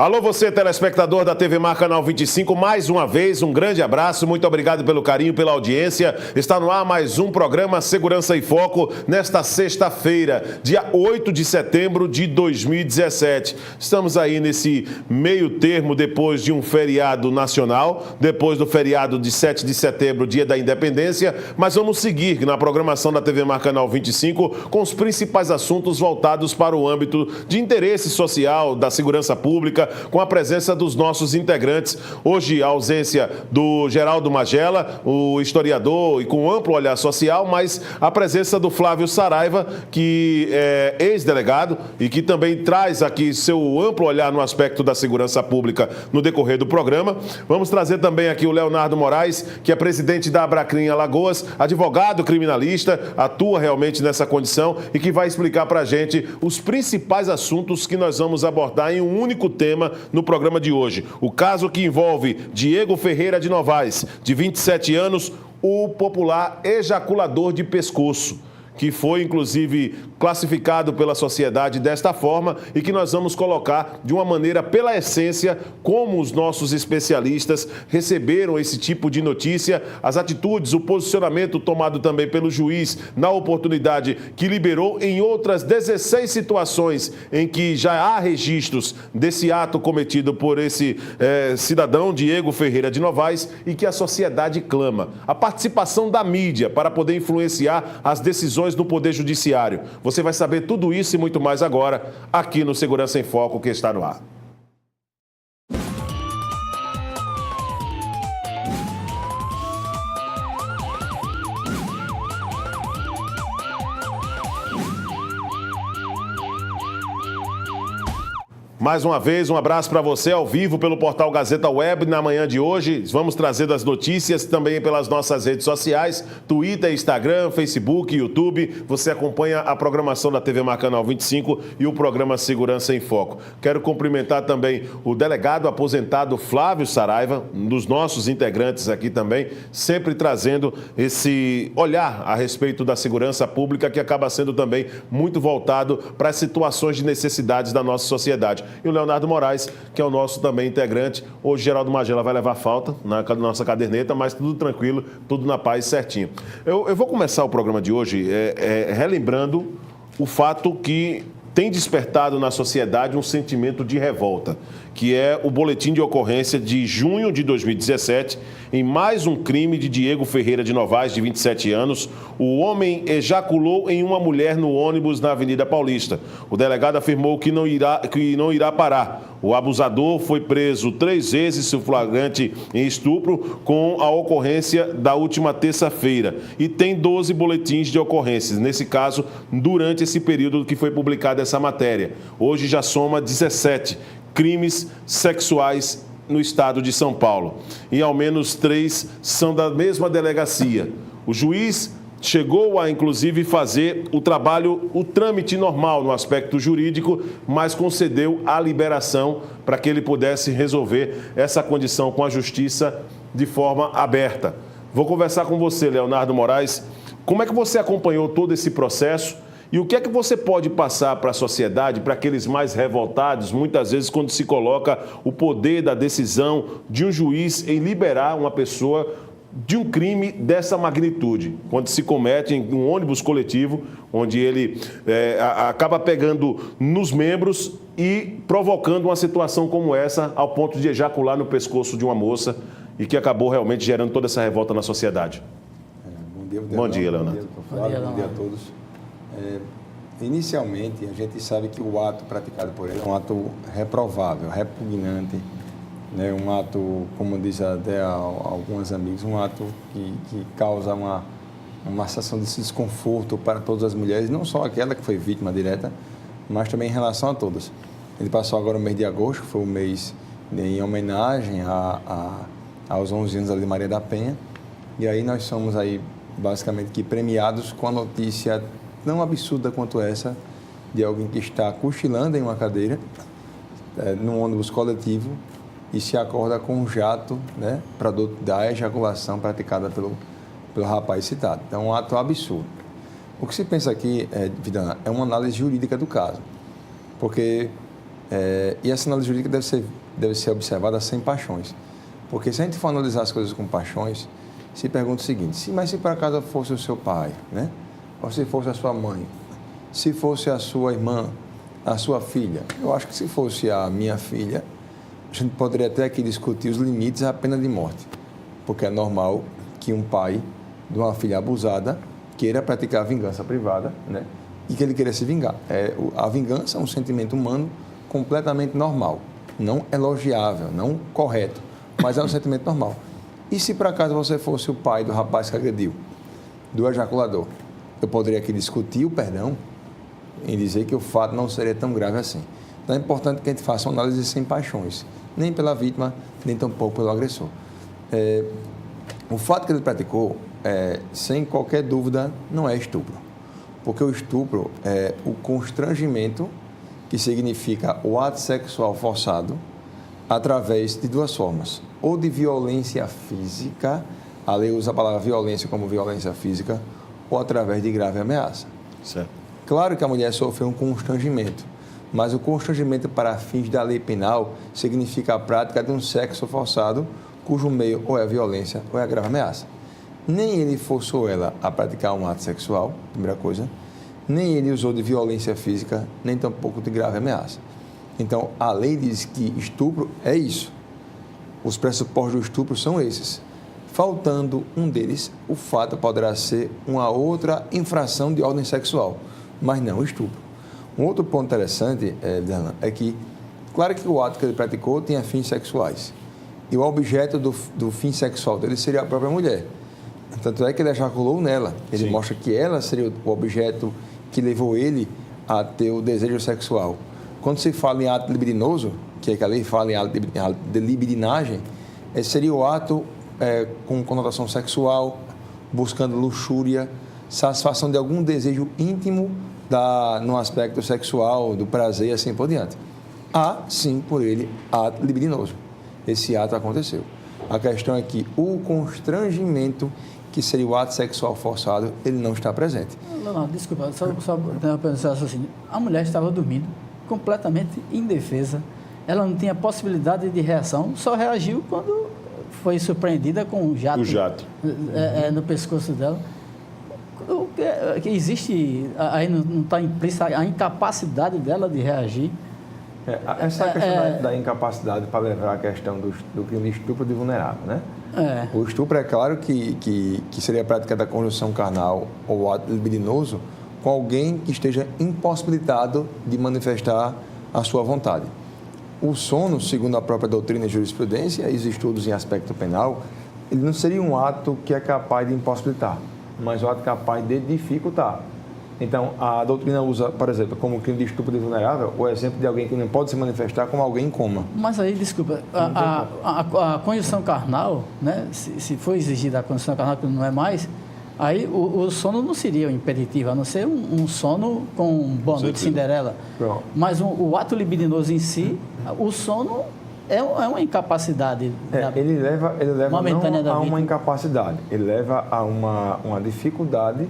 Alô, você, telespectador da TV Mar Canal 25, mais uma vez, um grande abraço, muito obrigado pelo carinho, pela audiência. Está no ar mais um programa Segurança em Foco, nesta sexta-feira, dia 8 de setembro de 2017. Estamos aí nesse meio termo depois de um feriado nacional, depois do feriado de 7 de setembro, dia da independência, mas vamos seguir na programação da TV Mar Canal 25 com os principais assuntos voltados para o âmbito de interesse social, da segurança pública, com a presença dos nossos integrantes. Hoje, a ausência do Geraldo Magela, o historiador e com amplo olhar social, mas a presença do Flávio Saraiva, que é ex-delegado e que também traz aqui seu amplo olhar no aspecto da segurança pública no decorrer do programa. Vamos trazer também aqui o Leonardo Moraes, que é presidente da Abracrim Alagoas, advogado criminalista, atua realmente nessa condição e que vai explicar para a gente os principais assuntos que nós vamos abordar em um único tema no programa de hoje. O caso que envolve Diego Ferreira de Novaes, de 27 anos, o popular ejaculador de pescoço, que foi, inclusive, classificado pela sociedade desta forma e que nós vamos colocar de uma maneira, pela essência, como os nossos especialistas receberam esse tipo de notícia, as atitudes, o posicionamento tomado também pelo juiz na oportunidade que liberou em outras 16 situações em que já há registros desse ato cometido por esse cidadão, Diego Ferreira de Novaes, e que a sociedade clama. A participação da mídia para poder influenciar as decisões no Poder Judiciário. Você vai saber tudo isso e muito mais agora, aqui no Segurança em Foco, que está no ar. Mais uma vez, um abraço para você ao vivo pelo portal Gazeta Web na manhã de hoje. Vamos trazer as notícias também pelas nossas redes sociais, Twitter, Instagram, Facebook, YouTube. Você acompanha a programação da TV Mar Canal 25 e o programa Segurança em Foco. Quero cumprimentar também o delegado aposentado Flávio Saraiva, um dos nossos integrantes aqui também, sempre trazendo esse olhar a respeito da segurança pública que acaba sendo também muito voltado para as situações de necessidades da nossa sociedade. E o Leonardo Moraes, que é o nosso também integrante. Hoje, Geraldo Magela vai levar falta na nossa caderneta, mas tudo tranquilo, tudo na paz, certinho. Eu vou começar o programa de hoje relembrando o fato que tem despertado na sociedade um sentimento de revolta, que é o boletim de ocorrência de junho de 2017, em mais um crime de Diego Ferreira de Novaes, de 27 anos. O homem ejaculou em uma mulher no ônibus na Avenida Paulista. O delegado afirmou que não irá parar. O abusador foi preso 3 vezes em flagrante em estupro com a ocorrência da última terça-feira e tem 12 boletins de ocorrências, nesse caso, durante esse período que foi publicada essa matéria. Hoje já soma 17 crimes sexuais no estado de São Paulo. E ao menos 3 são da mesma delegacia. O juiz chegou a, inclusive, fazer o trâmite normal no aspecto jurídico, mas concedeu a liberação para que ele pudesse resolver essa condição com a justiça de forma aberta. Vou conversar com você, Leonardo Moraes. Como é que você acompanhou todo esse processo? E o que é que você pode passar para a sociedade, para aqueles mais revoltados, muitas vezes quando se coloca o poder da decisão de um juiz em liberar uma pessoa de um crime dessa magnitude, quando se comete em um ônibus coletivo, onde ele acaba pegando nos membros e provocando uma situação como essa, ao ponto de ejacular no pescoço de uma moça e que acabou realmente gerando toda essa revolta na sociedade. Bom dia, Leonardo. Bom dia a todos. Inicialmente, a gente sabe que o ato praticado por ele é um ato reprovável, repugnante, né? Um ato, como diz até alguns amigos, um ato que causa uma sensação de desconforto para todas as mulheres, não só aquela que foi vítima direta, mas também em relação a todas. Ele passou agora o mês de agosto, que foi um mês em homenagem aos 11 anos ali de Maria da Penha, e aí nós somos aí basicamente que premiados com a notícia tão absurda quanto essa, de alguém que está cochilando em uma cadeira, num ônibus coletivo, e se acorda com um jato, né, produto da ejaculação praticada pelo rapaz citado. Então, é um ato absurdo. O que se pensa aqui, Vidana, é uma análise jurídica do caso, porque E essa análise jurídica deve ser observada sem paixões. Porque se a gente for analisar as coisas com paixões, se pergunta o seguinte, mas se por acaso fosse o seu pai, né? Ou se fosse a sua mãe, se fosse a sua irmã, a sua filha, eu acho que se fosse a minha filha, a gente poderia até aqui discutir os limites à pena de morte. Porque é normal que um pai de uma filha abusada queira praticar vingança privada, né? E que ele queira se vingar. A vingança é um sentimento humano completamente normal, não elogiável, não correto, mas é um sentimento normal. E se por acaso você fosse o pai do rapaz que agrediu, do ejaculador, eu poderia aqui discutir o perdão e dizer que o fato não seria tão grave assim. Então é importante que a gente faça uma análise sem paixões, nem pela vítima, nem tampouco pelo agressor. O fato que ele praticou, sem qualquer dúvida, não é estupro. Porque o estupro é o constrangimento que significa o ato sexual forçado através de duas formas. Ou de violência física, a lei usa a palavra violência como violência física, ou através de grave ameaça. Certo. Claro que a mulher sofreu um constrangimento, mas o constrangimento para fins da lei penal significa a prática de um sexo forçado cujo meio ou é a violência ou é a grave ameaça. Nem ele forçou ela a praticar um ato sexual, primeira coisa, nem ele usou de violência física, nem tampouco de grave ameaça. Então, a lei diz que estupro é isso. Os pressupostos do estupro são esses. Faltando um deles, o fato poderá ser uma outra infração de ordem sexual, mas não o estupro. Um outro ponto interessante, é que, claro que o ato que ele praticou tinha fins sexuais. E o objeto do fim sexual dele seria a própria mulher. Tanto é que ele ejaculou nela. Ele Sim. mostra que ela seria o objeto que levou ele a ter o desejo sexual. Quando se fala em ato libidinoso, que é que a lei fala em ato de libidinagem, seria o ato com conotação sexual, buscando luxúria, satisfação de algum desejo íntimo no aspecto sexual, do prazer e assim por diante. Há, sim, por ele, ato libidinoso. Esse ato aconteceu. A questão é que o constrangimento, que seria o ato sexual forçado, ele não está presente. Não, desculpa, só pensar assim, a mulher estava dormindo, completamente indefesa, ela não tinha possibilidade de reação, só reagiu quando foi surpreendida com um jato, no pescoço dela. O que existe, aí não está implícita a incapacidade dela de reagir. Essa é a questão da incapacidade para levar a questão do crime de estupro de vulnerável, né? O estupro é claro que seria a prática da conjunção carnal ou ato libidinoso com alguém que esteja impossibilitado de manifestar a sua vontade. O sono, segundo a própria doutrina e jurisprudência e os estudos em aspecto penal, ele não seria um ato que é capaz de impossibilitar, mas um ato capaz de dificultar. Então, a doutrina usa, por exemplo, como crime de estupro de vulnerável, o exemplo de alguém que não pode se manifestar como alguém em coma. Mas aí, desculpa, a conjunção carnal, né, se for exigida a conjunção carnal, que não é mais, aí o sono não seria o impeditivo, a não ser um sono com Boa Noite Cinderela. Pronto. Mas o ato libidinoso em si, o sono é uma incapacidade. Ele leva momentânea não da a vida. uma incapacidade, ele leva a uma dificuldade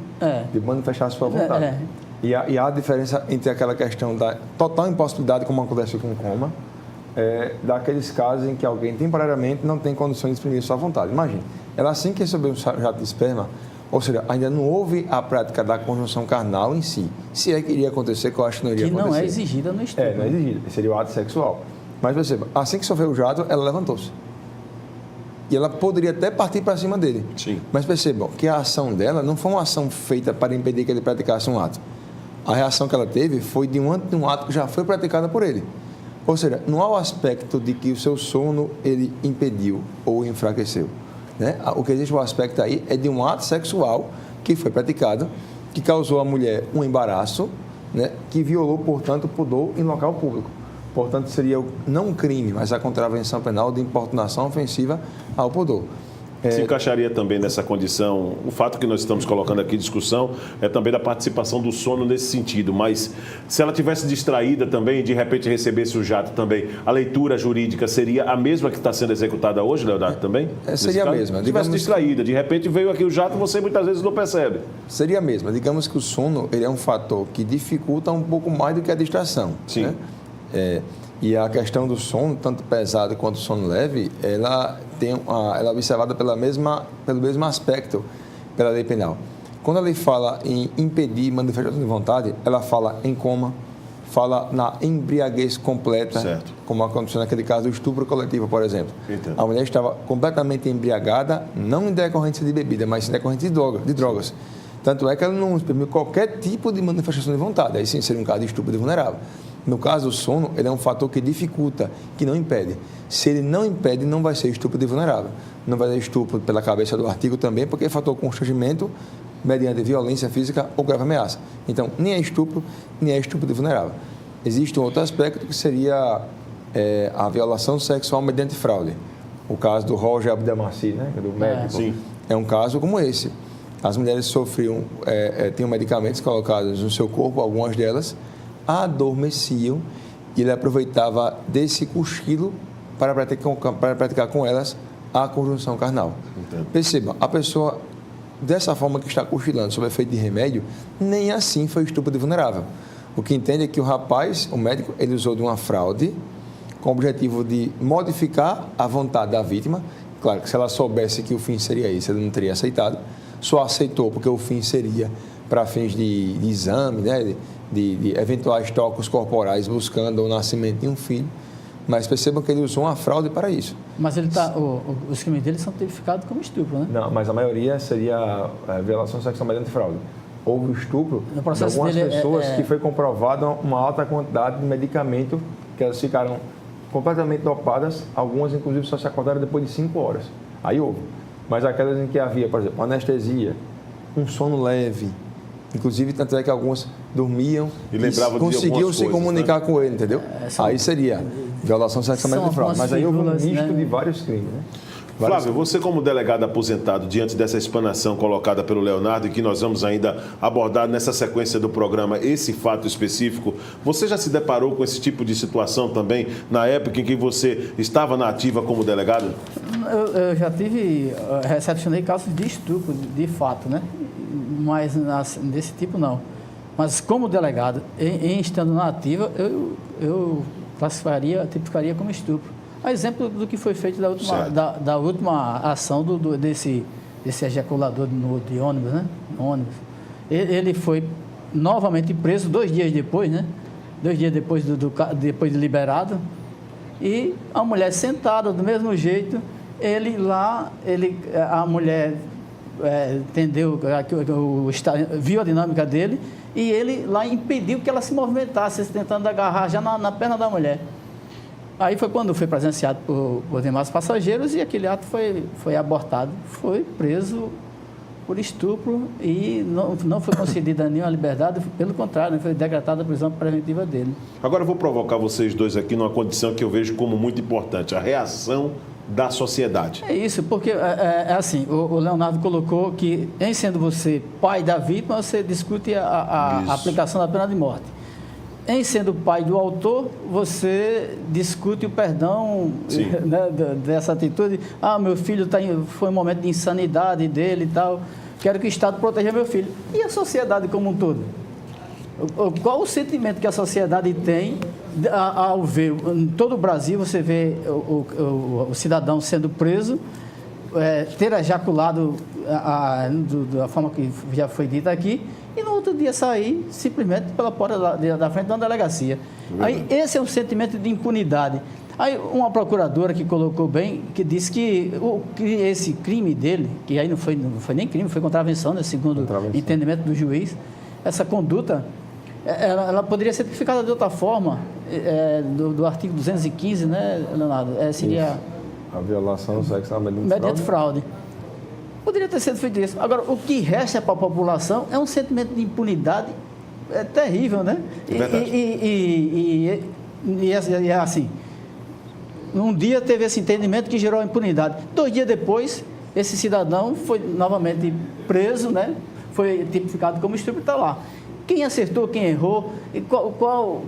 de manifestar a sua vontade. E há a diferença entre aquela questão da total impossibilidade, como acontece com o coma, daqueles casos em que alguém temporariamente não tem condições de exprimir sua vontade. Imagine, ela assim que recebeu um jato de esperma, ou seja, ainda não houve a prática da conjunção carnal em si. Se é que iria acontecer, que eu acho que não iria acontecer. Que não é exigida no estupro. Não é exigida, seria o ato sexual. Mas perceba, assim que sofreu o jato, ela levantou-se. E ela poderia até partir para cima dele. Sim. Mas percebam que a ação dela não foi uma ação feita para impedir que ele praticasse um ato. A reação que ela teve foi de um ato que já foi praticado por ele. Ou seja, não há o aspecto de que o seu sono ele impediu ou enfraqueceu. Né? O que existe o aspecto aí é de um ato sexual que foi praticado, que causou à mulher um embaraço, né? Que violou, portanto, o pudor em local público. Portanto, seria não um crime, mas a contravenção penal de importunação ofensiva ao pudor. Se encaixaria também nessa condição, o fato que nós estamos colocando aqui em discussão é também da participação do sono nesse sentido, mas se ela tivesse distraída também e de repente recebesse o jato também, a leitura jurídica seria a mesma que está sendo executada hoje, Leonardo, também? Seria a mesma. Se tivesse distraída, de repente veio aqui o jato, você muitas vezes não percebe. Seria a mesma. Digamos que o sono ele é um fator que dificulta um pouco mais do que a distração. Sim. Né? E a questão do sono, tanto pesado quanto sono leve, ela é observada pelo mesmo aspecto pela lei penal. Quando a lei fala em impedir manifestação de vontade, ela fala em coma, fala na embriaguez completa, certo, como aconteceu naquele caso do estupro coletivo, por exemplo. Entendo. A mulher estava completamente embriagada, não em decorrência de bebida, mas em decorrência de drogas. Tanto é que ela não exprimiu qualquer tipo de manifestação de vontade. Aí sim seria um caso de estupro de vulnerável. No caso do sono, ele é um fator que dificulta, que não impede. Se ele não impede, não vai ser estupro de vulnerável. Não vai ser estupro pela cabeça do artigo também, porque é fator constrangimento mediante violência física ou grave ameaça. Então, nem é estupro de vulnerável. Existe um outro aspecto que seria a violação sexual mediante fraude. O caso do Roger Abdelmaci, né, do médico. Sim. É um caso como esse. As mulheres sofriam, tinham medicamentos colocados no seu corpo, algumas delas adormeciam e ele aproveitava desse cochilo para praticar com elas a conjunção carnal. Entendo. Perceba, a pessoa, dessa forma que está cochilando sob efeito de remédio, nem assim foi estupro de vulnerável. O que entende é que o rapaz, o médico, ele usou de uma fraude com o objetivo de modificar a vontade da vítima. Claro que se ela soubesse que o fim seria esse, ela não teria aceitado. Só aceitou porque o fim seria para fins de exame, né, de eventuais tocos corporais buscando o nascimento de um filho. Mas percebam que ele usou uma fraude para isso. Mas ele os crimes dele são tipificados como estupro, né? Não, mas a maioria seria violação sexual mediante fraude. Houve o estupro de algumas pessoas que foi comprovada uma alta quantidade de medicamento, que elas ficaram completamente dopadas, algumas inclusive só se acordaram depois de 5 horas. Aí houve. Mas aquelas em que havia, por exemplo, anestesia, um sono leve, inclusive tanto é que algumas dormiam e conseguiam se comunicar, né, com ele, entendeu? Aí seria violação sexual mediante fraude. Mas aí houve um misto de vários crimes, né? Flávio, você como delegado aposentado, diante dessa explanação colocada pelo Leonardo e que nós vamos ainda abordar nessa sequência do programa esse fato específico, você já se deparou com esse tipo de situação também na época em que você estava na ativa como delegado? Eu já recepcionei casos de estupro, de fato, né? Mas desse tipo não. Mas como delegado, em estando na ativa, eu tipificaria como estupro. A exemplo do que foi feito da última ação desse ejaculador de ônibus, né? No ônibus. Ele foi novamente preso 2 dias depois, né? 2 dias depois depois de liberado. E a mulher sentada do mesmo jeito, a mulher entendeu, viu a dinâmica dele e ele lá impediu que ela se movimentasse, tentando agarrar já na perna da mulher. Aí foi quando foi presenciado por demais passageiros e aquele ato foi abortado. Foi preso por estupro e não foi concedida nenhuma liberdade, pelo contrário, foi decretada a prisão preventiva dele. Agora eu vou provocar vocês dois aqui numa condição que eu vejo como muito importante, a reação da sociedade. É isso, porque é assim, o Leonardo colocou que, em sendo você pai da vítima, você discute a aplicação da pena de morte. Em sendo pai do autor, você discute o perdão, né, dessa atitude. Meu filho foi um momento de insanidade dele e tal, quero que o Estado proteja meu filho. E a sociedade como um todo? Qual o sentimento que a sociedade tem ao ver, em todo o Brasil, você vê o cidadão sendo preso, ter ejaculado da forma que já foi dita aqui, e no outro dia sair simplesmente pela porta da frente da delegacia. Aí esse é um sentimento de impunidade. Aí uma procuradora que colocou bem, que disse que esse crime dele, que aí não foi nem crime, foi contravenção, né, segundo o entendimento do juiz, essa conduta, ela poderia ser tipificada de outra forma, do artigo 215, né, Leonardo? Seria a violação sexual mediante fraude. Poderia ter sido feito isso. Agora, o que resta para a população é um sentimento de impunidade terrível, né? E assim, um dia teve esse entendimento que gerou a impunidade. 2 dias depois, esse cidadão foi novamente preso, né? Foi tipificado como estupro e está lá. Quem acertou, quem errou, e qual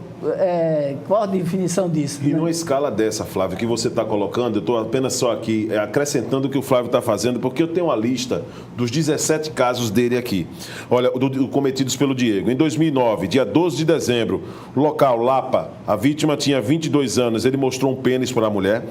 a definição disso? E numa escala dessa, Flávio, que você está colocando, eu estou apenas só aqui acrescentando o que o Flávio está fazendo, porque eu tenho uma lista dos 17 casos dele aqui. Olha, cometidos pelo Diego. Em 2009, dia 12 de dezembro, local Lapa, a vítima tinha 22 anos, ele mostrou um pênis para a mulher.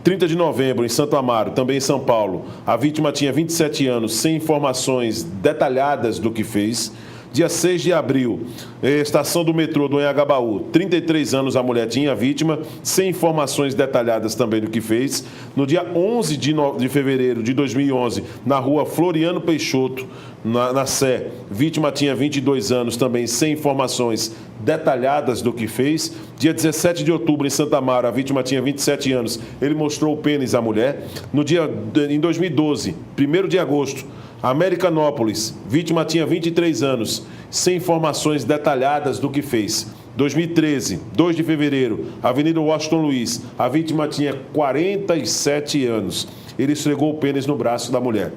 30 de novembro, em Santo Amaro, também em São Paulo, a vítima tinha 27 anos, sem informações detalhadas do que fez. Dia 6 de abril, estação do metrô do Anhangabaú, 33 anos a mulher tinha, a vítima, sem informações detalhadas também do que fez. No dia 11 de fevereiro de 2011, na rua Floriano Peixoto, na Sé, vítima tinha 22 anos também, sem informações detalhadas do que fez. Dia 17 de outubro, em Santa Amaro, a vítima tinha 27 anos, ele mostrou o pênis à mulher. Em 2012, 1º de agosto, Americanópolis, vítima tinha 23 anos, sem informações detalhadas do que fez. 2013, 2 de fevereiro, Avenida Washington Luiz, a vítima tinha 47 anos. Ele esfregou o pênis no braço da mulher.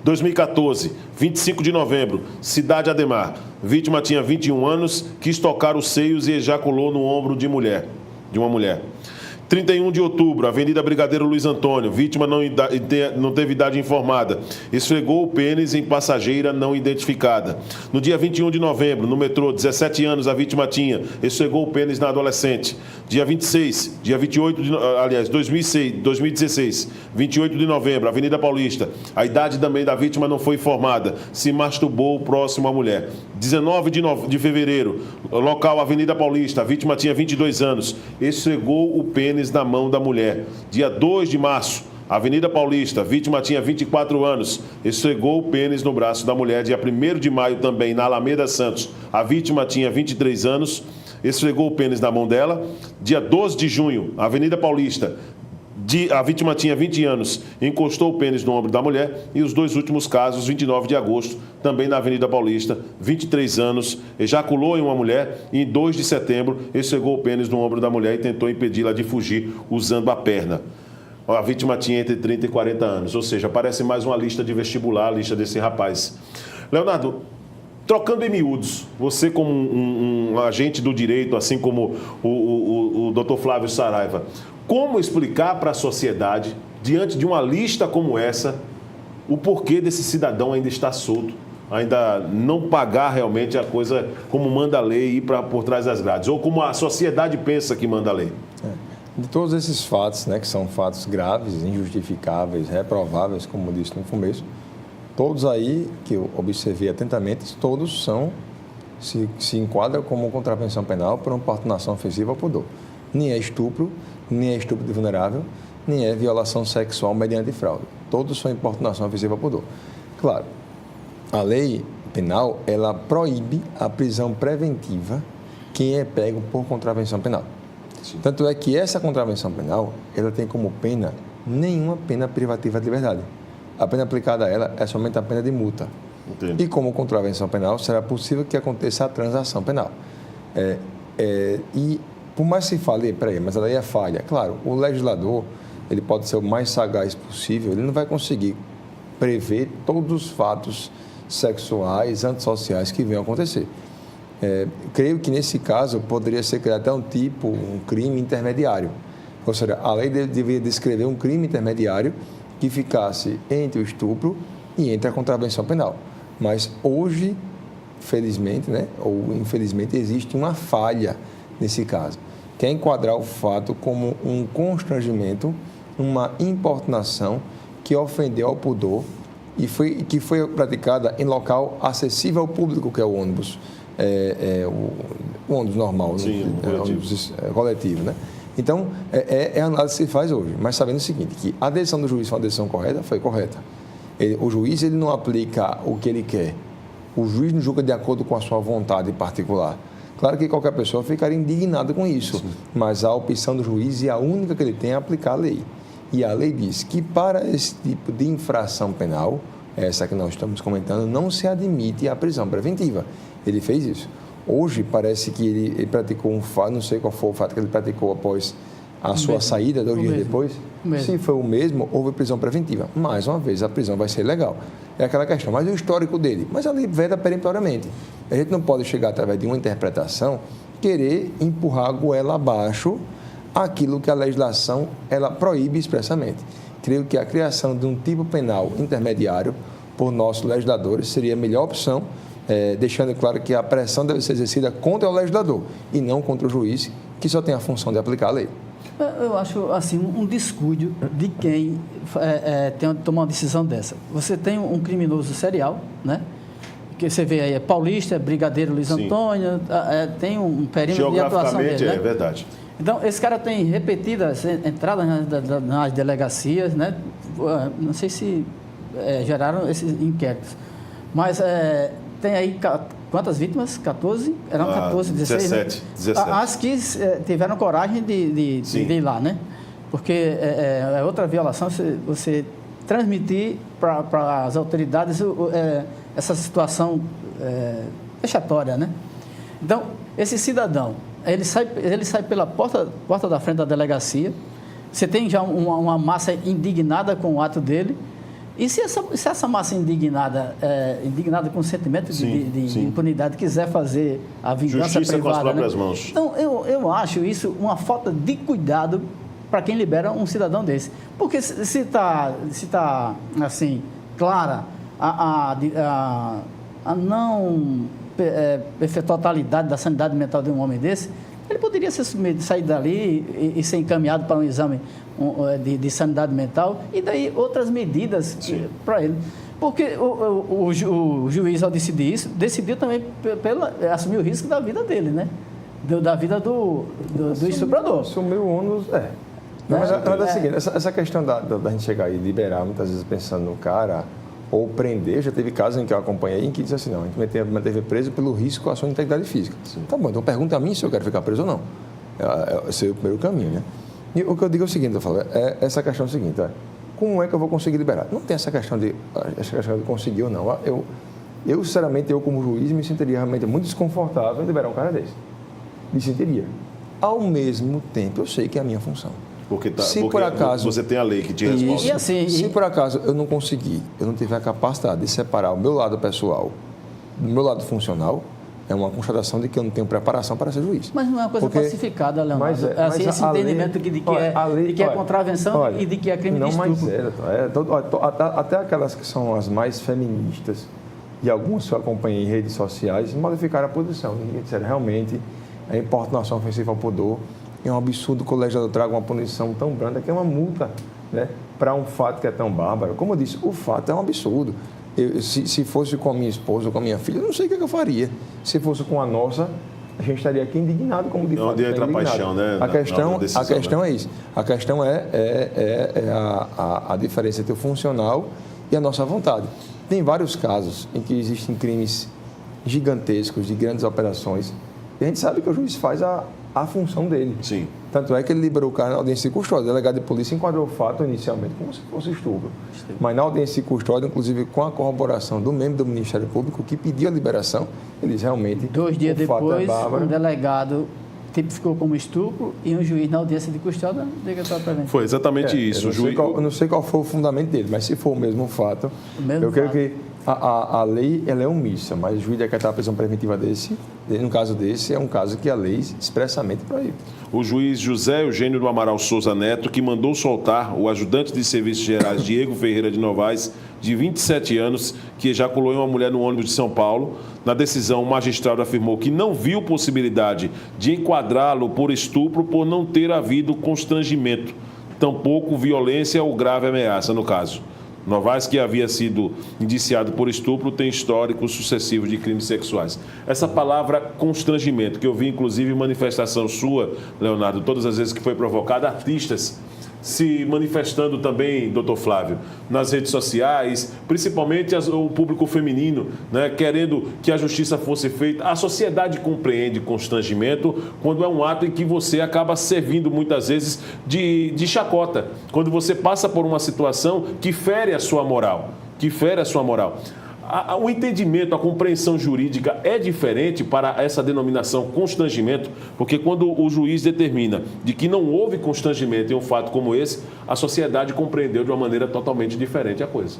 2014, 25 de novembro, Cidade Ademar, vítima tinha 21 anos, quis tocar os seios e ejaculou no ombro de uma mulher. 31 de outubro, Avenida Brigadeiro Luiz Antônio, vítima não teve idade informada, esfregou o pênis em passageira não identificada. No dia 21 de novembro, no metrô, 17 anos a vítima tinha, esfregou o pênis na adolescente. Dia 2016, 28 de novembro, Avenida Paulista, a idade também da vítima não foi informada, se masturbou próximo à mulher. 19 de fevereiro, local Avenida Paulista, a vítima tinha 22 anos, esfregou o pênis na mão da mulher. Dia 2 de março, Avenida Paulista, vítima tinha 24 anos, esfregou o pênis no braço da mulher. Dia 1º de maio também, na Alameda Santos, a vítima tinha 23 anos, esfregou o pênis na mão dela. Dia 12 de junho, Avenida Paulista, a vítima tinha 20 anos, encostou o pênis no ombro da mulher. E os dois últimos casos, 29 de agosto, também na Avenida Paulista, 23 anos, ejaculou em uma mulher e em 2 de setembro esfregou o pênis no ombro da mulher e tentou impedi-la de fugir usando a perna. A vítima tinha entre 30 e 40 anos, ou seja, parece mais uma lista de vestibular, a lista desse rapaz. Leonardo, trocando em miúdos, você como um agente do direito, assim como o Dr. Flávio Saraiva, como explicar para a sociedade, diante de uma lista como essa, o porquê desse cidadão ainda estar solto, ainda não pagar realmente a coisa como manda a lei e ir por trás das grades, ou como a sociedade pensa que manda a lei? De todos esses fatos, né, que são fatos graves, injustificáveis, reprováveis, como eu disse no começo, todos aí que eu observei atentamente, todos se enquadram como contravenção penal por uma importunação ofensiva ao pudor. Nem é estupro, nem é estupro de vulnerável, nem é violação sexual mediante fraude. Todos são importunação ofensiva ao pudor. Claro, a lei penal, ela proíbe a prisão preventiva quem é pego por contravenção penal. Sim. Tanto é que essa contravenção penal, ela tem como pena nenhuma pena privativa de liberdade. A pena aplicada a ela é somente a pena de multa. Entendi. E como contravenção penal, será possível que aconteça a transação penal. E por mais que se fale, mas a lei é falha. Claro, o legislador, ele pode ser o mais sagaz possível, ele não vai conseguir prever todos os fatos sexuais, antissociais que venham a acontecer. Creio que nesse caso poderia ser criado até um crime intermediário. Ou seja, a lei deveria descrever um crime intermediário que ficasse entre o estupro e entre a contravenção penal. Mas hoje, felizmente, né, ou infelizmente, existe uma falha nesse caso, que é enquadrar o fato como um constrangimento, uma importunação que ofendeu ao pudor e que foi praticada em local acessível ao público, que é o ônibus, o ônibus normal, sim, o ônibus coletivo, né? Então, é a análise que se faz hoje, mas sabendo o seguinte, que a decisão do juiz foi uma decisão correta, foi correta. O juiz, ele não aplica o que ele quer. O juiz não julga de acordo com a sua vontade particular. Claro que qualquer pessoa ficaria indignada com isso, sim, mas a opção do juiz é a única que ele tem a aplicar a lei. E a lei diz que para esse tipo de infração penal, essa que nós estamos comentando, não se admite a prisão preventiva. Ele fez isso. Hoje parece que ele praticou um fato, não sei qual foi o fato que ele praticou após a sua saída, 2 dias depois. Se foi o mesmo, houve prisão preventiva. Mais uma vez, a prisão vai ser legal. É aquela questão, mas o histórico dele? Mas ali veda peremptoriamente. A gente não pode chegar através de uma interpretação, querer empurrar a goela abaixo aquilo que a legislação ela proíbe expressamente. Creio que a criação de um tipo penal intermediário por nossos legisladores seria a melhor opção, deixando claro que a pressão deve ser exercida contra o legislador e não contra o juiz, que só tem a função de aplicar a lei. Eu acho assim um descuido de quem toma uma decisão dessa. Você tem um criminoso serial, né? Que você vê aí, é paulista, é brigadeiro Luiz Sim. Antônio, tem um perímetro de atuação dele, né? É verdade. Então, esse cara tem repetidas entradas nas delegacias, né? Não sei se geraram esses inquéritos, mas tem aí quantas vítimas? 14? Eram 14, 16, 17, né? 17. As que tiveram coragem de ir lá, né? Porque é outra violação você transmitir para as autoridades essa situação vexatória, né? Então, esse cidadão, ele sai pela porta da frente da delegacia, você tem já uma massa indignada com o ato dele, e se essa massa indignada com o sentimento de impunidade, quiser fazer a vingança Justiça privada, com as próprias né? mãos. Então, eu acho isso uma falta de cuidado para quem libera um cidadão desse. Porque se está assim, clara a não totalidade da sanidade mental de um homem desse, ele poderia sair dali e ser encaminhado para um exame de sanidade mental e daí outras medidas para ele. Porque o juiz, ao decidir isso, decidiu também assumir o risco da vida dele, né? Da vida do estuprador. Assumiu o ônus, Mas é o seguinte, essa questão da gente chegar e liberar, muitas vezes pensando no cara, ou prender, já teve casos em que eu acompanhei em que disse assim, não, a gente manteve preso pelo risco à sua integridade física. Sim. Tá bom, então pergunta a mim se eu quero ficar preso ou não. Esse é o primeiro caminho, né? E o que eu digo é o seguinte, eu falo, essa questão é o seguinte, como é que eu vou conseguir liberar? Não tem essa questão de conseguir ou não. Eu, sinceramente, como juiz, me sentiria realmente muito desconfortável em liberar um cara desse. Me sentiria. Ao mesmo tempo, eu sei que é a minha função. Porque por acaso você tem a lei que te responde. Se por acaso eu não conseguir, eu não tiver a capacidade de separar o meu lado pessoal do meu lado funcional, é uma constatação de que eu não tenho preparação para ser juiz. Mas não é uma coisa pacificada, Leonardo. Mas esse entendimento de que é contravenção e de que é crime de estupro. Até aquelas que são as mais feministas, e alguns que eu acompanhei em redes sociais, modificaram a posição. E disseram, realmente, a importunação ofensiva ao pudor é um absurdo que o legislador traga uma punição tão branda que é uma multa, né, para um fato que é tão bárbaro. Como eu disse, o fato é um absurdo. Se fosse com a minha esposa ou com a minha filha, eu não sei o que eu faria. Se fosse com a nossa, a gente estaria aqui indignado, como de fato. Onde entra a paixão, né? A questão é isso. A questão é a diferença entre o funcional e a nossa vontade. Tem vários casos em que existem crimes gigantescos, de grandes operações, e a gente sabe que o juiz faz a função dele. Sim. Tanto é que ele liberou o cara na audiência de custódia. O delegado de polícia enquadrou o fato inicialmente como se fosse estupro. Sim. Mas na audiência de custódia, inclusive com a corroboração do membro do Ministério Público que pediu a liberação, eles realmente... 2 dias depois, um delegado tipificou como estupro e um juiz na audiência de custódia decretou preventivo. Foi exatamente isso. Eu não sei qual foi o fundamento dele, mas se for o mesmo fato, creio que a lei ela é omissa, mas o juiz decretar a prisão preventiva no caso desse, é um caso que a lei expressamente proíbe. O juiz José Eugênio do Amaral Souza Neto, que mandou soltar o ajudante de serviços gerais Diego Ferreira de Novaes, de 27 anos, que ejaculou em uma mulher no ônibus de São Paulo. Na decisão, o magistrado afirmou que não viu possibilidade de enquadrá-lo por estupro por não ter havido constrangimento, tampouco violência ou grave ameaça no caso. Novaes, que havia sido indiciado por estupro, tem históricos sucessivos de crimes sexuais. Essa palavra constrangimento, que eu vi inclusive em manifestação sua, Leonardo, todas as vezes que foi provocada, artistas se manifestando também, doutor Flávio, nas redes sociais, principalmente o público feminino, né, querendo que a justiça fosse feita. A sociedade compreende constrangimento quando é um ato em que você acaba servindo muitas vezes de chacota, quando você passa por uma situação que fere a sua moral, O entendimento, a compreensão jurídica é diferente para essa denominação constrangimento, porque quando o juiz determina de que não houve constrangimento em um fato como esse, a sociedade compreendeu de uma maneira totalmente diferente a coisa.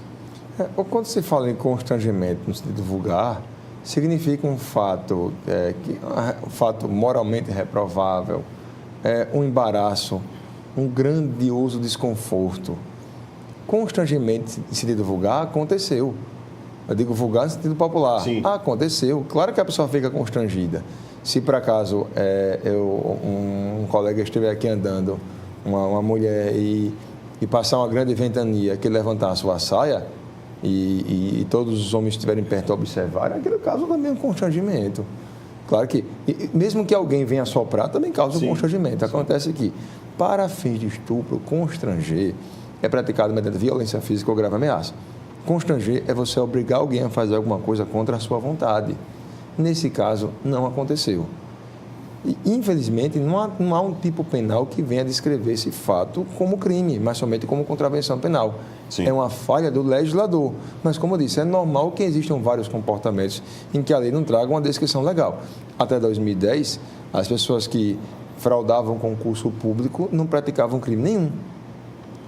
Quando se fala em constrangimento no sentido vulgar, significa um fato, um fato moralmente reprovável, um embaraço, um grandioso desconforto. Constrangimento em sentido vulgar aconteceu. Eu digo vulgar no sentido popular. Sim. Aconteceu. Claro que a pessoa fica constrangida. Se por acaso um colega estiver aqui andando, uma mulher, e passar uma grande ventania que levantar a sua saia e todos os homens estiverem perto observarem, naquele caso também é um constrangimento. Claro que, mesmo que alguém venha soprar, também causa um constrangimento. Acontece que, para fins de estupro, constranger é praticado mediante violência física ou grave ameaça. Constranger é você obrigar alguém a fazer alguma coisa contra a sua vontade. Nesse caso, não aconteceu. E, infelizmente, não há um tipo penal que venha descrever esse fato como crime, mas somente como contravenção penal. Sim. É uma falha do legislador. Mas, como eu disse, é normal que existam vários comportamentos em que a lei não traga uma descrição legal. Até 2010, as pessoas que fraudavam concurso público não praticavam crime nenhum.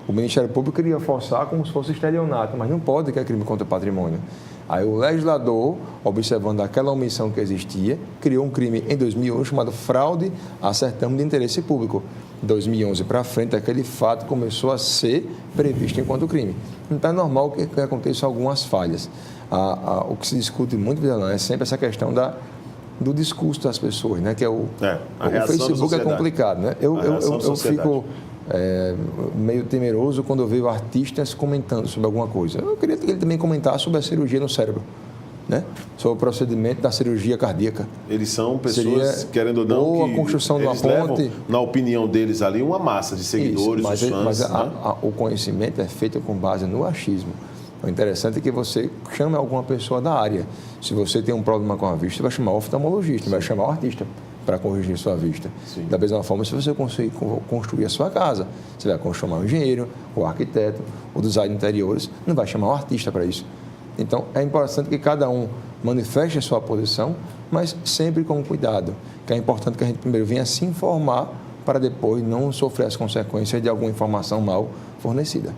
O Ministério Público queria forçar como se fosse estelionato, mas não pode, que é crime contra o patrimônio. Aí o legislador, observando aquela omissão que existia, criou um crime em 2011 chamado fraude a certame de interesse público. De 2011 para frente, aquele fato começou a ser previsto enquanto crime. Então é normal que aconteçam algumas falhas. O que se discute muito é sempre essa questão do discurso das pessoas, né? Que o Facebook é complicado, né? Eu fico meio temeroso quando eu vejo artistas comentando sobre alguma coisa. Eu queria que ele também comentasse sobre a cirurgia no cérebro, né? Sobre o procedimento da cirurgia cardíaca. Eles são pessoas, querendo ou não, ou que a construção de uma ponte, levam, na opinião deles ali, uma massa de seguidores, isso, fãs. Mas o conhecimento é feito com base no achismo. O interessante é que você chame alguma pessoa da área. Se você tem um problema com a vista, você vai chamar o oftalmologista, vai chamar o artista para corrigir sua vista. Sim. Da mesma forma, se você conseguir construir a sua casa, você vai chamar o engenheiro, o arquiteto, o design de interiores, não vai chamar o artista para isso. Então, é importante que cada um manifeste a sua posição, mas sempre com cuidado, que é importante que a gente primeiro venha se informar para depois não sofrer as consequências de alguma informação mal fornecida.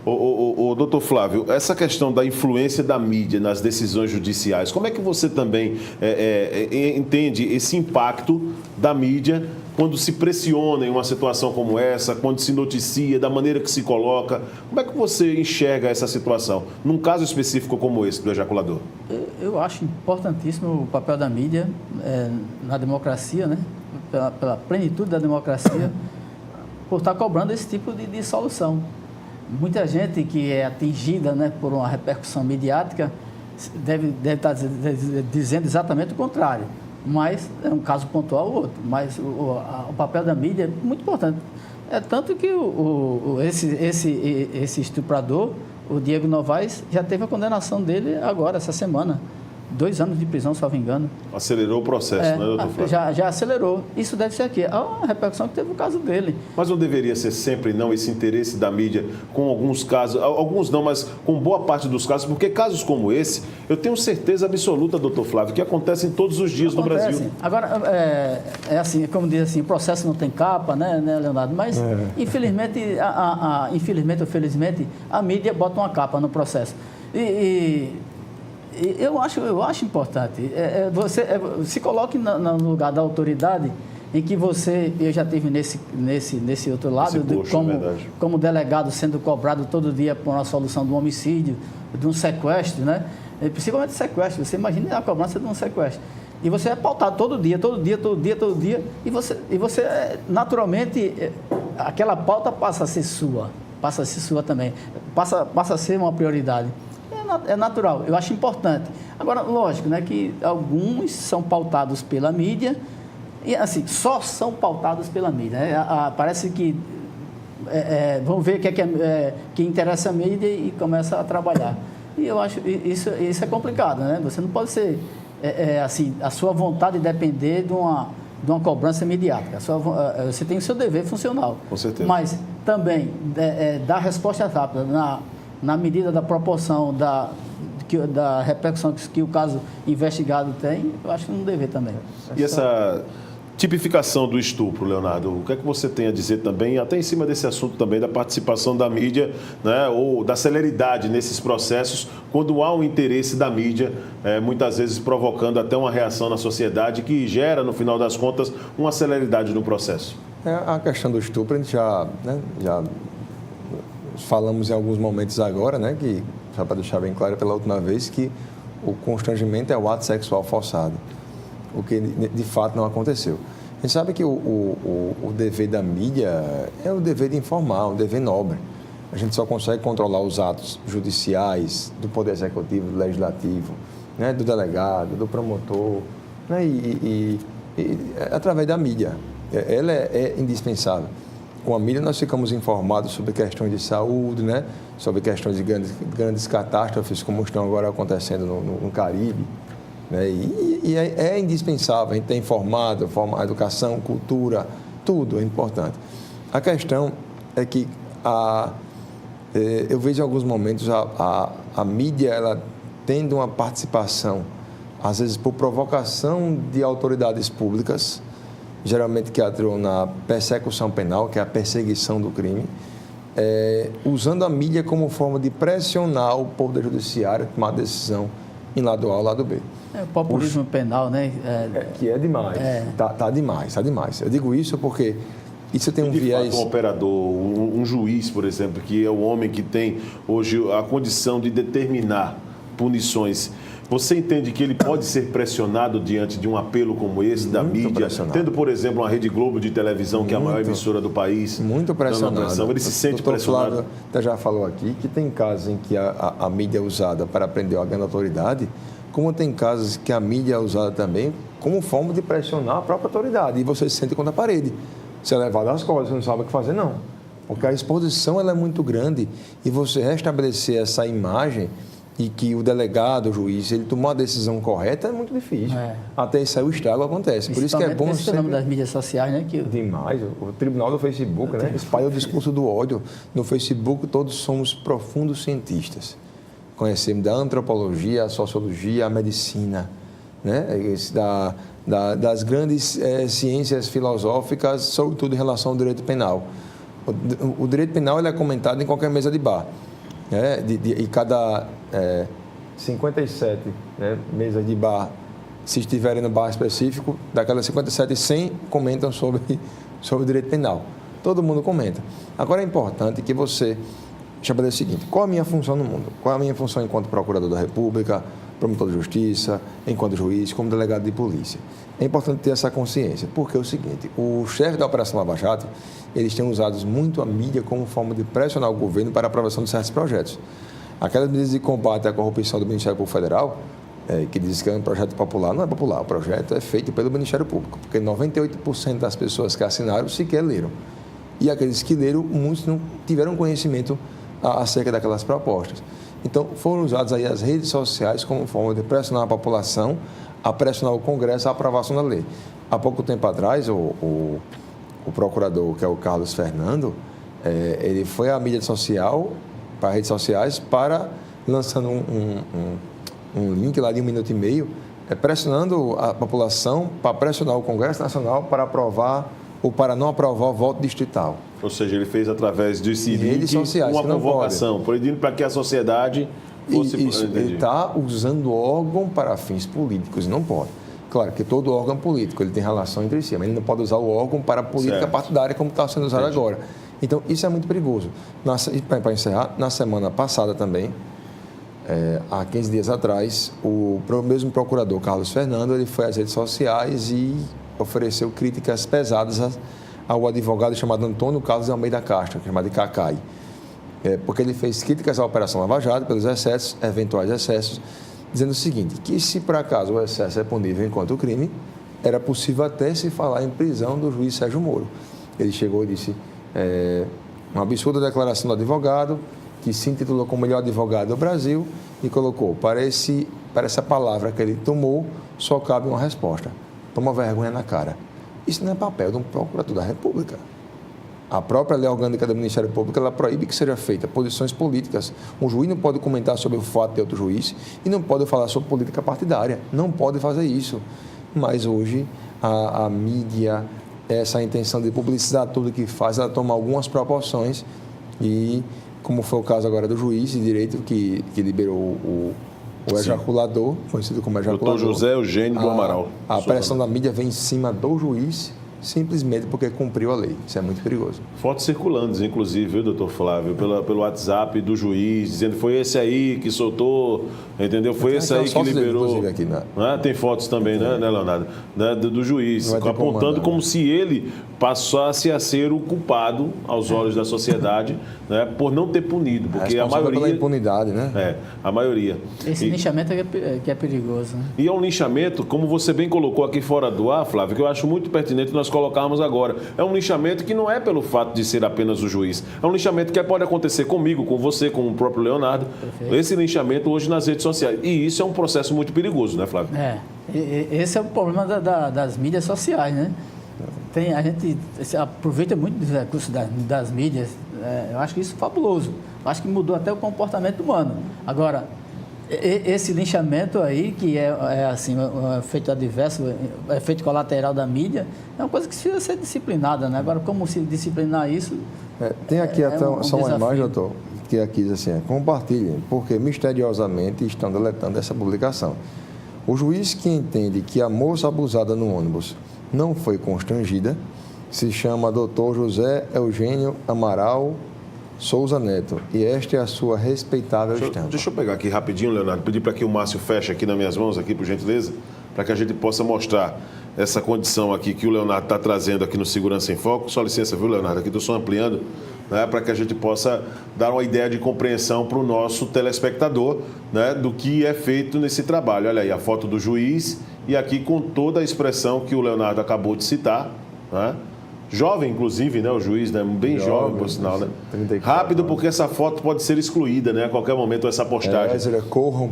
Doutor Flávio, essa questão da influência da mídia nas decisões judiciais, como é que você também entende esse impacto da mídia quando se pressiona em uma situação como essa, quando se noticia, da maneira que se coloca? Como é que você enxerga essa situação, num caso específico como esse do ejaculador? Eu acho importantíssimo o papel da mídia na democracia, né? Pela plenitude da democracia, por estar cobrando esse tipo de solução. Muita gente que é atingida, né, por uma repercussão midiática deve estar dizendo exatamente o contrário, mas é um caso pontual ou outro. Mas o papel da mídia é muito importante. É tanto que esse estuprador, o Diego Novaes, já teve a condenação dele agora, essa semana. 2 anos de prisão, se não me engano. Acelerou o processo, né, doutor Flávio? Já acelerou. Isso deve ser aqui. A repercussão que teve o caso dele. Mas não deveria ser sempre, não, esse interesse da mídia com alguns casos, alguns não, mas com boa parte dos casos, porque casos como esse, eu tenho certeza absoluta, doutor Flávio, que acontecem todos os dias no Brasil. Agora, assim, como diz assim, o processo não tem capa, né Leonardo? Mas, infelizmente, infelizmente ou felizmente, a mídia bota uma capa no processo. Eu acho importante. Você se coloque no lugar da autoridade em que eu já estive nesse outro lado, como delegado sendo cobrado todo dia por uma solução de um homicídio, de um sequestro, né? Principalmente sequestro. Você imagina a cobrança de um sequestro. E você é pautado todo dia, e você naturalmente, aquela pauta passa a ser sua também, passa a ser uma prioridade. É natural, eu acho importante. Agora, lógico, né, que alguns são pautados pela mídia, e assim, só são pautados pela mídia. Parece que vão ver o que interessa a mídia e começa a trabalhar. E eu acho isso é complicado, né? Você não pode ser, assim, a sua vontade depender de uma cobrança mediática. Você tem o seu dever funcional. Com certeza. Mas também dar resposta rápida na medida da proporção da repercussão que o caso investigado tem, eu acho que não deve também. E essa tipificação do estupro, Leonardo, o que é que você tem a dizer também, até em cima desse assunto também, da participação da mídia, né, ou da celeridade nesses processos, quando há um interesse da mídia, muitas vezes provocando até uma reação na sociedade que gera, no final das contas, uma celeridade no processo? A questão do estupro, a gente já falamos em alguns momentos agora, né, que, só para deixar bem claro pela última vez, que o constrangimento é o ato sexual forçado, o que de fato não aconteceu. A gente sabe que o dever da mídia é o dever de informar, um dever nobre. A gente só consegue controlar os atos judiciais, do Poder Executivo, do Legislativo, né, do delegado, do promotor, né, e através da mídia. Ela é indispensável. Com a mídia nós ficamos informados sobre questões de saúde, né, sobre questões de grandes catástrofes, como estão agora acontecendo no Caribe. Né? E é indispensável a gente ter informado, a educação, cultura, tudo é importante. A questão é que eu vejo em alguns momentos a mídia ela tendo uma participação, às vezes por provocação de autoridades públicas, geralmente que atuam na persecução penal, que é a perseguição do crime, usando a mídia como forma de pressionar o Poder Judiciário a tomar decisão em lado A ou lado B. O populismo penal, né? Que é demais. Tá demais. Eu digo isso porque isso tem um viés... Um operador, um juiz, por exemplo, que é o homem que tem hoje a condição de determinar punições. Você entende que ele pode ser pressionado diante de um apelo como esse da mídia, tendo, por exemplo, uma Rede Globo de televisão, que é a maior emissora do país? Muito pressionado. Ele se sente pressionado. Flávio até já falou aqui que tem casos em que a mídia é usada para prender alguém da autoridade, como tem casos que a mídia é usada também como forma de pressionar a própria autoridade. E você se sente contra a parede. Você é levado às costas, você não sabe o que fazer, não. Porque a exposição ela é muito grande e você restabelecer essa imagem e que o delegado, o juiz, ele tomou a decisão correta é muito difícil. Até isso aí o estrago acontece. Por isso que é bom sempre... nome das mídias sociais, né? Demais. O tribunal do Facebook, né? Espalha o discurso do ódio. No Facebook todos somos profundos cientistas. Conhecemos da antropologia, a sociologia, a medicina, né? Das grandes ciências filosóficas, sobretudo em relação ao direito penal. O direito penal ele é comentado em qualquer mesa de bar. E cada 57 mesas de bar, se estiverem no bar específico, daquelas 57, 100 comentam sobre o direito penal. Todo mundo comenta. Agora é importante que você estabeleça o seguinte: qual a minha função no mundo? Qual a minha função enquanto procurador da República, promotor de justiça, enquanto juiz, como delegado de polícia? É importante ter essa consciência, porque é o seguinte: o chefe da Operação Lava Jato, eles têm usado muito a mídia como forma de pressionar o governo para a aprovação de certos projetos. Aquelas medidas de combate à corrupção do Ministério Público Federal, que diz que é um projeto popular, não é popular, o projeto é feito pelo Ministério Público, porque 98% das pessoas que assinaram sequer leram. E aqueles que leram, muitos não tiveram conhecimento acerca daquelas propostas. Então, foram usadas aí as redes sociais como forma de pressionar a população, a pressionar o Congresso à aprovação da lei. Há pouco tempo atrás, o procurador, que é o Carlos Fernando, ele foi à mídia social, para as redes sociais, lançando um link lá de 1 minuto e meio, pressionando a população para pressionar o Congresso Nacional para aprovar ou para não aprovar o voto distrital. Ou seja, ele fez através desse link uma convocação, pedindo para que a sociedade fosse... Isso, ele está usando órgão para fins políticos, não pode. Claro que todo órgão político ele tem relação entre si, mas ele não pode usar o órgão para a política partidária como está sendo usado agora. Então, isso é muito perigoso. Para encerrar, na semana passada também, há 15 dias atrás, o mesmo procurador, Carlos Fernando, ele foi às redes sociais e ofereceu críticas pesadas ao advogado chamado Antônio Carlos de Almeida Castro, chamado de Cacai. Porque ele fez críticas à Operação Lava Jato pelos excessos, eventuais excessos, dizendo o seguinte, que se por acaso o excesso é punível enquanto crime, era possível até se falar em prisão do juiz Sérgio Moro. Ele chegou e disse... uma absurda declaração do advogado, que se intitulou como melhor advogado do Brasil e colocou, para essa palavra que ele tomou, só cabe uma resposta: toma vergonha na cara. Isso não é papel de um procurador da República. A própria lei orgânica do Ministério Público, ela proíbe que seja feita posições políticas. Um juiz não pode comentar sobre o fato de outro juiz e não pode falar sobre política partidária. Não pode fazer isso. Mas hoje, a mídia, essa intenção de publicizar tudo que faz, ela toma algumas proporções e, como foi o caso agora do juiz de direito que liberou o ejaculador, conhecido como ejaculador. Dr. José Eugênio do Amaral. A pressão da mídia vem em cima do juiz simplesmente porque cumpriu a lei. Isso é muito perigoso. Fotos circulando, inclusive, viu, doutor Flávio, pelo WhatsApp do juiz, dizendo que foi esse aí que soltou, entendeu? Foi esse aí que liberou. Aqui, né? Tem fotos também, né, Leonardo? Do juiz, apontando como se ele passasse a ser o culpado aos olhos da sociedade, né, por não ter punido, porque a maioria... pela impunidade, né? A maioria. Esse linchamento que é perigoso, né? E é um linchamento, como você bem colocou aqui fora do ar, Flávio, que eu acho muito pertinente nós colocarmos agora. É um linchamento que não é pelo fato de ser apenas o juiz. É um linchamento que pode acontecer comigo, com você, com o próprio Leonardo. Perfeito. Esse linchamento hoje nas redes sociais. E isso é um processo muito perigoso, né, Flávio? Esse é o problema das mídias sociais, né? A gente aproveita muito dos recursos das mídias. Eu acho que isso é fabuloso. Eu acho que mudou até o comportamento humano. Agora, esse linchamento aí, que é assim, um efeito adverso, um efeito colateral da mídia, é uma coisa que precisa ser disciplinada, né? Agora, como se disciplinar isso... tem aqui até só uma imagem, doutor, que aqui diz assim, compartilhem, porque misteriosamente estão deletando essa publicação. O juiz que entende que a moça abusada no ônibus não foi constrangida se chama Dr. José Eugênio Amaral Souza Neto. E esta é a sua respeitável estampa. Deixa eu pegar aqui rapidinho, Leonardo, pedir para que o Márcio feche aqui nas minhas mãos, aqui, por gentileza, para que a gente possa mostrar essa condição aqui que o Leonardo está trazendo aqui no Segurança em Foco. Só licença, viu, Leonardo? Aqui estou só ampliando, né, para que a gente possa dar uma ideia de compreensão para o nosso telespectador, né, do que é feito nesse trabalho. Olha aí a foto do juiz e aqui com toda a expressão que o Leonardo acabou de citar, né? Jovem, inclusive, né, o juiz, né, bem jovem, por sinal, né? Rápido, porque essa foto pode ser excluída, né, a qualquer momento, essa postagem. Corram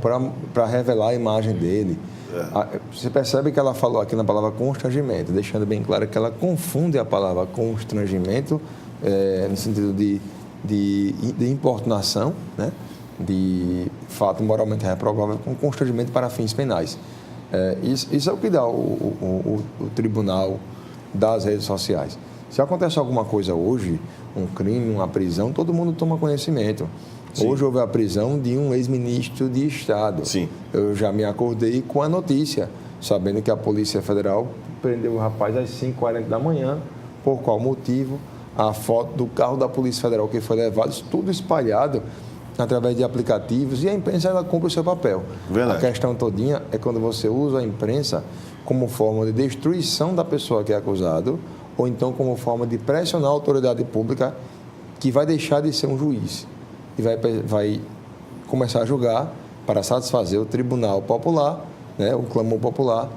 para revelar a imagem dele. Você percebe que ela falou aqui na palavra constrangimento, deixando bem claro que ela confunde a palavra constrangimento no sentido de importunação, né, de fato moralmente reprovável, com constrangimento para fins penais. Isso é o que dá o tribunal das redes sociais. Se acontece alguma coisa hoje, um crime, uma prisão, todo mundo toma conhecimento. Sim. Hoje houve a prisão de um ex-ministro de Estado. Sim. Eu já me acordei com a notícia, sabendo que a Polícia Federal prendeu o rapaz às 5h40 da manhã. Por qual motivo? A foto do carro da Polícia Federal que foi levado, tudo espalhado através de aplicativos, e a imprensa ela cumpre o seu papel. Verdade. A questão todinha é quando você usa a imprensa como forma de destruição da pessoa que é acusado, ou então como forma de pressionar a autoridade pública que vai deixar de ser um juiz e vai começar a julgar para satisfazer o tribunal popular, né, o clamor popular,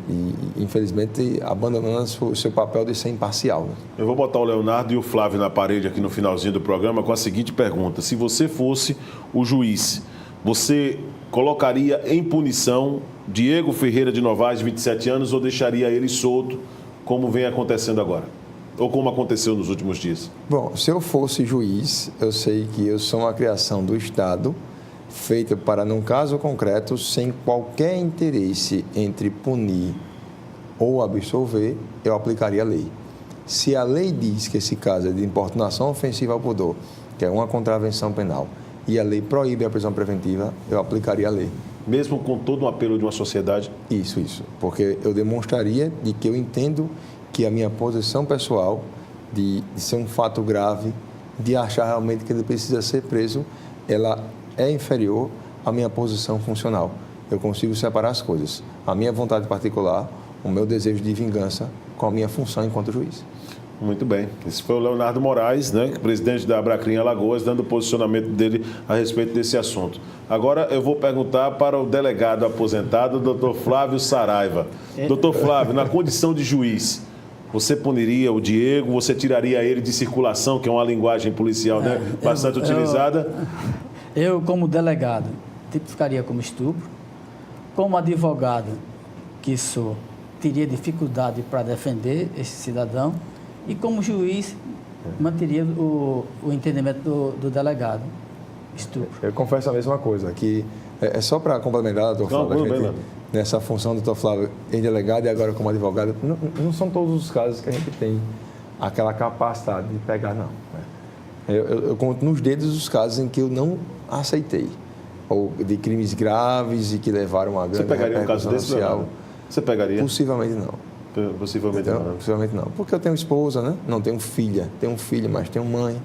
e infelizmente abandonando o seu papel de ser imparcial. Né? Eu vou botar o Leonardo e o Flávio na parede aqui no finalzinho do programa com a seguinte pergunta: se você fosse o juiz, você colocaria em punição Diego Ferreira de Novaes, de 27 anos, ou deixaria ele solto, como vem acontecendo agora? Ou como aconteceu nos últimos dias? Bom, se eu fosse juiz, eu sei que eu sou uma criação do Estado, feita para, num caso concreto, sem qualquer interesse entre punir ou absolver, eu aplicaria a lei. Se a lei diz que esse caso é de importunação ofensiva ao pudor, que é uma contravenção penal, e a lei proíbe a prisão preventiva, eu aplicaria a lei. Mesmo com todo o apelo de uma sociedade? Isso. Porque eu demonstraria de que eu entendo que a minha posição pessoal de ser um fato grave, de achar realmente que ele precisa ser preso, ela é inferior à minha posição funcional. Eu consigo separar as coisas. A minha vontade particular, o meu desejo de vingança com a minha função enquanto juiz. Muito bem. Esse foi o Leonardo Moraes, né, presidente da Abracrim Alagoas, dando o posicionamento dele a respeito desse assunto. Agora eu vou perguntar para o delegado aposentado, Dr. Flávio Saraiva. Dr. Flávio, na condição de juiz, você puniria o Diego, você tiraria ele de circulação, que é uma linguagem policial, né, bastante utilizada? Eu, como delegado, tipificaria como estupro. Como advogado que sou, teria dificuldade para defender esse cidadão. E como juiz, manteria o entendimento do delegado. Estupro. Eu confesso a mesma coisa, que é só para complementar, doutor Flávio, a gente, nessa função do doutor Flávio em delegado e agora como advogado, não são todos os casos que a gente tem aquela capacidade de pegar, não. Eu conto nos dedos os casos em que eu não aceitei, ou de crimes graves e que levaram a grande repercussão social. Você pegaria um caso desse, Leonardo? Você pegaria? Possivelmente não. Possivelmente então, não. Possivelmente não. Porque eu tenho esposa, né? Não tenho filha. Tenho um filho, mas tenho mãe.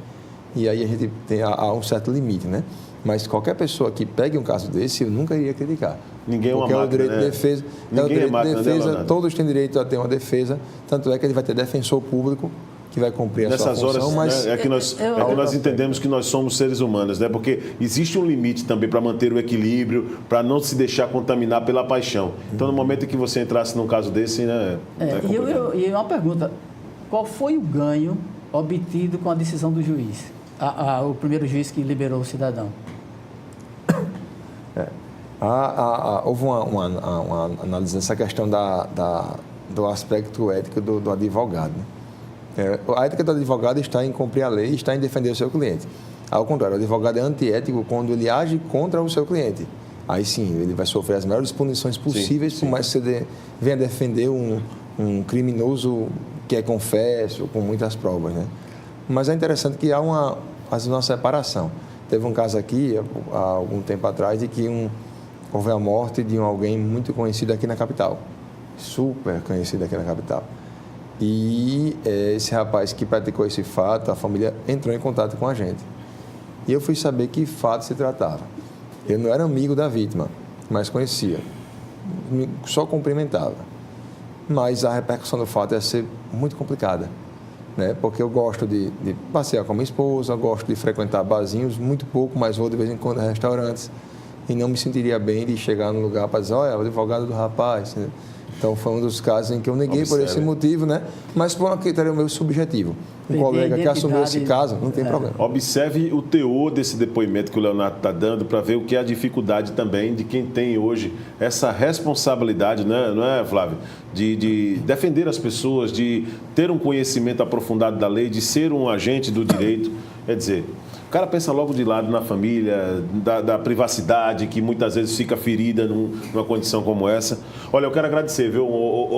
E aí a gente tem há um certo limite, né? Mas qualquer pessoa que pegue um caso desse, eu nunca iria criticar. Ninguém é uma máquina, é o direito de defesa. É o direito de defesa, né, todos têm direito a ter uma defesa. Tanto é que ele vai ter defensor público que vai cumprir a sua função. Nessas horas, mas né, é que nós entendemos que nós somos seres humanos, né? Porque existe um limite também para manter o equilíbrio, para não se deixar contaminar pela paixão. Então, no momento em que você entrasse num caso desse, né? E uma pergunta: qual foi o ganho obtido com a decisão do juiz? O primeiro juiz que liberou o cidadão? Houve uma análise dessa questão do aspecto ético do advogado, né? A ética do advogado está em cumprir a lei, está em defender o seu cliente. Ao contrário, o advogado é antiético quando ele age contra o seu cliente. Aí sim, ele vai sofrer as maiores punições possíveis, por mais que você venha defender um criminoso que é confesso, com muitas provas, né? Mas é interessante que há uma separação. Teve um caso aqui, há algum tempo atrás, de que houve a morte de alguém muito conhecido aqui na capital. Super conhecido aqui na capital. E esse rapaz que praticou esse fato, a família entrou em contato com a gente. E eu fui saber que fato se tratava. Eu não era amigo da vítima, mas conhecia. Só cumprimentava. Mas a repercussão do fato ia ser muito complicada, né? Porque eu gosto de passear com a minha esposa, gosto de frequentar barzinhos, muito pouco, mas vou de vez em quando a restaurantes. E não me sentiria bem de chegar no lugar para dizer, olha, o advogado do rapaz. Então, foi um dos casos em que eu neguei por esse motivo, né? Mas por um critério meu subjetivo. Um colega que assumiu esse caso, não tem problema. Observe o teor desse depoimento que o Leonardo está dando para ver o que é a dificuldade também de quem tem hoje essa responsabilidade, né? Não é, Flávio? De defender as pessoas, de ter um conhecimento aprofundado da lei, de ser um agente do direito. Quer dizer, o cara pensa logo de lado na família, da privacidade, que muitas vezes fica ferida numa condição como essa. Olha, eu quero agradecer, viu,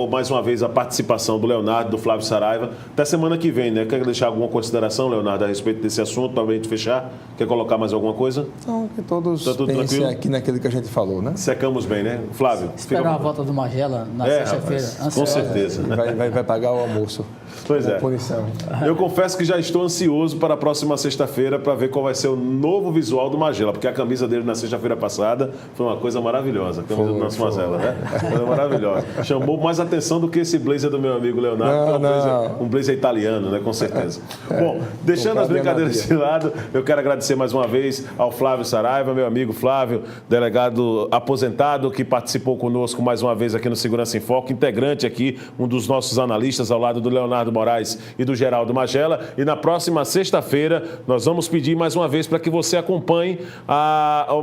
mais uma vez a participação do Leonardo, do Flávio Saraiva. Até semana que vem, né? Quer deixar alguma consideração, Leonardo, a respeito desse assunto, para a gente fechar? Quer colocar mais alguma coisa? Não, que todos tá tudo pensem tranquilo? Aqui naquilo que a gente falou, né? Secamos bem, né? Flávio? Esperar a volta do Magela na sexta-feira. Com certeza. Vai pagar o almoço. Pois é. Punição. Eu confesso que já estou ansioso para a próxima sexta-feira para ver qual vai ser o novo visual do Magela, porque a camisa dele na sexta-feira passada foi uma coisa maravilhosa. A camisa do nosso Magela, né? Foi maravilhosa. Chamou mais atenção do que esse blazer do meu amigo Leonardo, um blazer italiano, né? Com certeza. Bom, deixando as brincadeiras de lado, eu quero agradecer mais uma vez ao Flávio Saraiva, meu amigo Flávio, delegado aposentado, que participou conosco mais uma vez aqui no Segurança em Foco, integrante aqui, um dos nossos analistas ao lado do Leonardo Moraes e do Geraldo Magela. E na próxima sexta-feira nós vamos pedir mais uma vez para que você acompanhe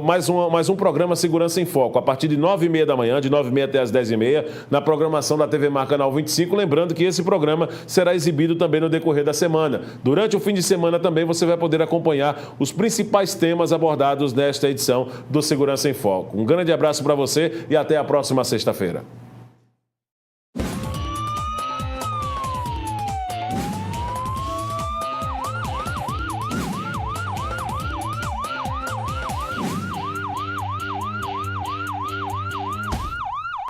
mais um programa Segurança em Foco, a partir de 9h30 da manhã, de 9h30 até as 10h30, na programação da TV Mar Canal 25. Lembrando que esse programa será exibido também no decorrer da semana. Durante o fim de semana também você vai poder acompanhar os principais temas abordados nesta edição do Segurança em Foco. Um grande abraço para você e até a próxima sexta-feira.